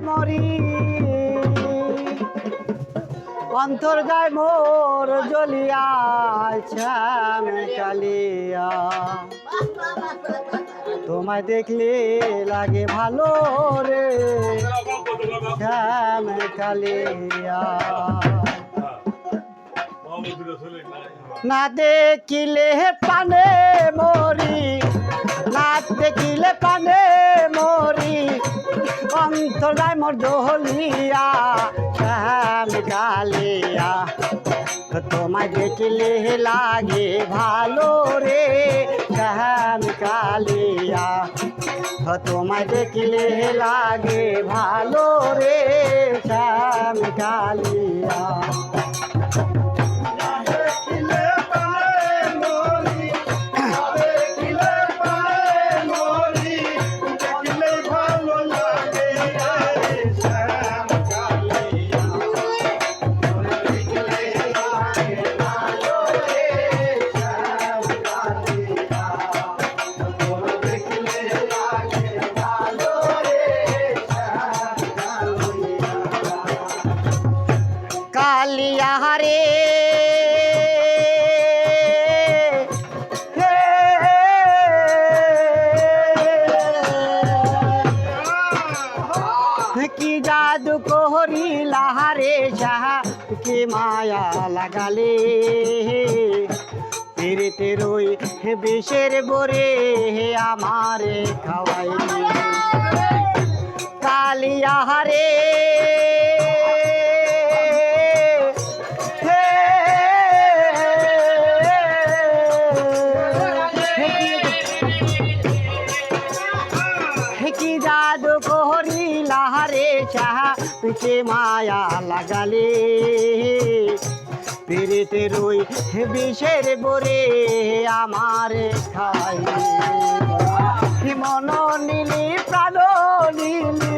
মরি অন্তর যায় মোর জ্বলিয়া শ্যাম কালিয়া তোমায় দেখলে লাগে ভালো রে শ্যাম কালিয়া না দেখিলে পানে মরি না দেখিলে পানে মরি অন্তর যায় মোর জ্বলিয়া শ্যাম কালিয়া তোমায় দেখলে লাগে ভালো রে শ্যাম কালিয়া তোমায় দেখলে লাগে ভালো রে শ্যাম কালিয়া কালিয়া রে কি জাদু করিলা রে সাহা কি মায়া লাগালে তেরে রই বিষের বরে আমারে খাওয়াইলি কালিয়া রে কি জাদু করিলা রে সাহা কে মায়া লাগালে পেরেতে রই বিষের বরে আমারে খাই মন নীলি প্রাণ নীলি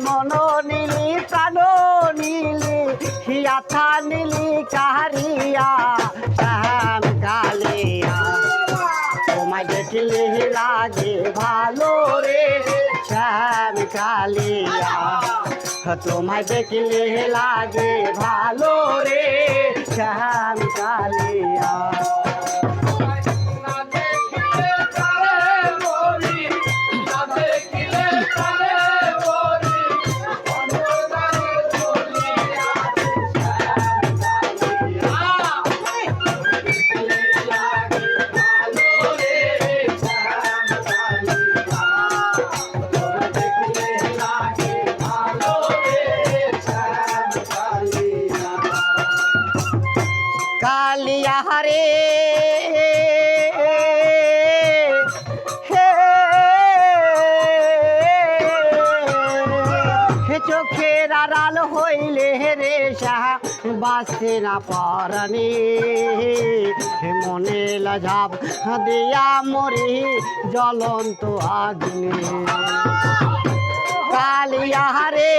মন নীলি প্রাণ নীলি হিয়াথা নীলি কাহারিয়া শ্যাম কালিয়া তোমায় দেখলে লাগে ভালো রে শ্যাম কালিয়া তোমায় দেখলে লাগে ভালো রে শ্যাম কালিয়া কালিয়া রে চোখের আড়াল হইলে রে সাহা বাঁচতে না পারানি মনে লাঝাব দিয়া মরি জ্বলন্ত আগুনে কালিয়া রে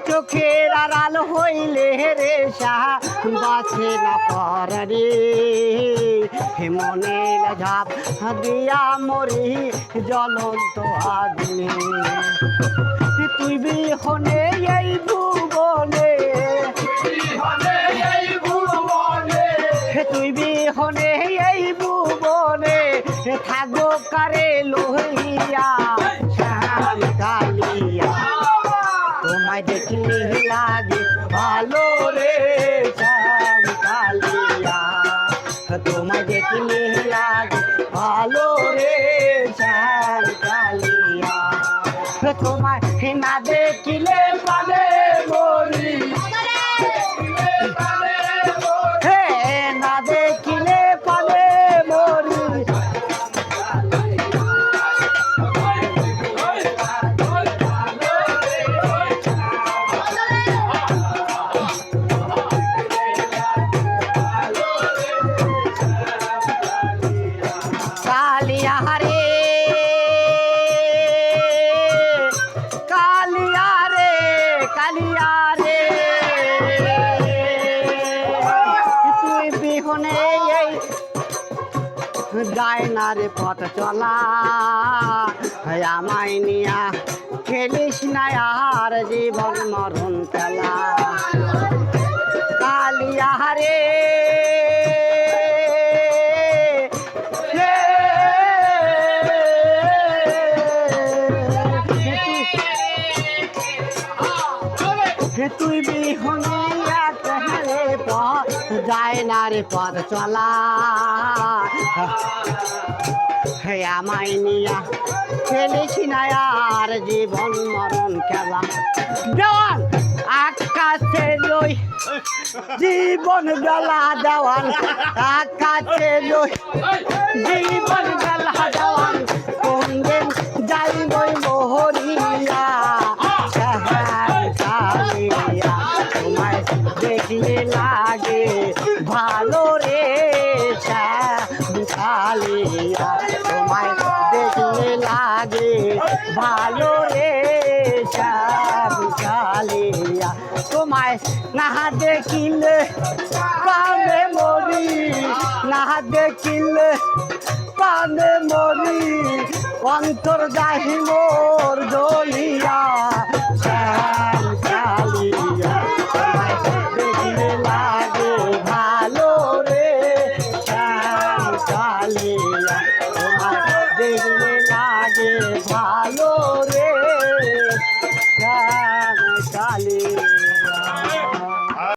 চোখের আড়াল হইলে রে সাহা বাঁচে না পারে মনে ঝাপ দিয়া মরি জ্বলন্ত আগুনে তুই বিহনে এই ভুবনে তুই বিহনে এই ভুবনে থাকবো কারে লোহিয়া শ্যাম কালিয়া তোমায় দেখলে লাগে ভালো রে শ্যাম কালিয়া তোমায় দেখলে লাগে ভালো রে শ্যাম কালিয়া তোমায় না দেখিলে পালে মরি না দেখিলে পালে মরি কালিয়া রে কালিয়া রে কালিয়া রে তুই বিহনে এই যায় না রে পথ চলা আমায় নিয়া খেলিস না আর জীবন মরণ খেলা কালিয়া রে তুই বিহনে রে পথ যায় না রে পথ চলা হে আমায় নিয়া খেলিস না আর জীবন মরণ খেলা দেওয়ান আকাশে লই জীবন বেলা দেওয়ান আকাশে লই জীবন বেলা দেওয়ান কোন দিন যাইব মোহরিয়া কালিয়া তোমায় দেখলে লাগে ভালো রে কালিয়া তোমায় দেখলে লাগে ভালো রে কালিয়া তোমায় না দেখিলে পানে মরি না দেখিলে পানে মরি অন্তর যাহি মোর দলিয়া